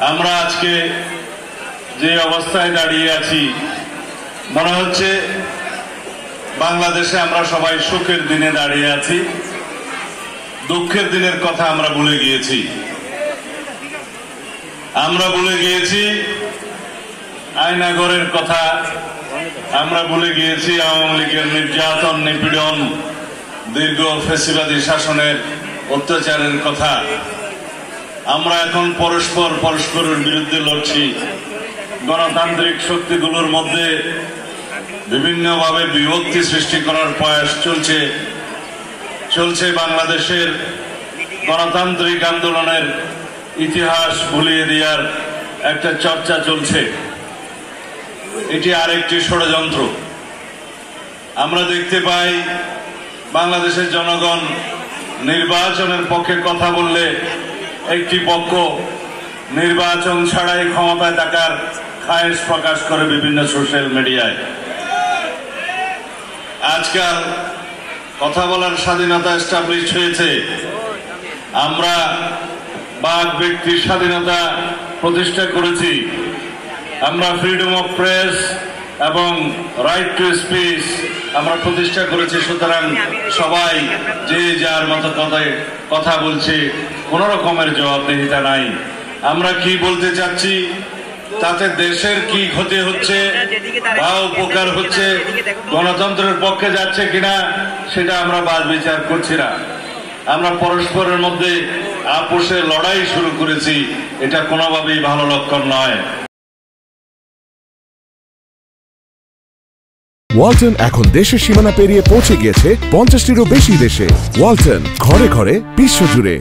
আমরা আজকে যে অবস্থায় দাঁড়িয়ে আছি মনে হচ্ছে বাংলাদেশে আমরা সবাই সুখের দিনে দাঁড়িয়ে আছি, দুঃখের দিনের কথা আমরা ভুলে গিয়েছি। আমরা ভুলে গিয়েছি আয়নাঘরের কথা, আমরা ভুলে গিয়েছি আওয়ামী লীগের নির্যাতন নিপীড়ন, দীর্ঘ ফ্যাসিবাদী শাসনের অত্যাচারের কথা। আমরা এখন পরস্পরের বিরুদ্ধে লড়ছি। গণতান্ত্রিক শক্তিগুলোর মধ্যে বিভিন্নভাবে বিভক্তি সৃষ্টি করার প্রয়াস চলছে। বাংলাদেশের গণতান্ত্রিক আন্দোলনের ইতিহাস ভুলিয়ে দেওয়ার একটা চর্চা চলছে। এটি আরেকটি ষড়যন্ত্র। আমরা দেখতে পাই বাংলাদেশের জনগণ নির্বাচনের পক্ষে কথা বললে একটি পক্ষ নির্বাচন ছাড়াই ক্ষমতায় থাকার খায়েশ প্রকাশ করে বিভিন্ন সোশ্যাল মিডিয়ায়। আজকাল কথা বলার স্বাধীনতা এস্টাবলিশ হয়েছে। আমরা বাক ব্যক্তির স্বাধীনতা প্রতিষ্ঠা করেছি। আমরা ফ্রিডম অফ প্রেস এবং রাইট টু স্পিচ আমরা প্রতিষ্ঠা করেছি। সুতরাং সবাই যে যার মতো কথা বলছে, কোন রকমের জবাবদিহিতা নাই। আমরা কি বলতে চাচ্ছি, তাতে দেশের কি ক্ষতি হচ্ছে বা উপকার হচ্ছে, গণতন্ত্রের পক্ষে যাচ্ছে কিনা, সেটা আমরা বাছ বিচার করছি না। আমরা পরস্পরের মধ্যে আপোষে লড়াই শুরু করেছি। এটা কোনোভাবেই ভালো লক্ষণ নয়। ওয়ালটন এখন দেশের সীমানা পেরিয়ে পৌঁছে গিয়েছে 50টিরও বেশি দেশে। ওয়ালটন, ঘরে ঘরে বিশ্বজুড়ে।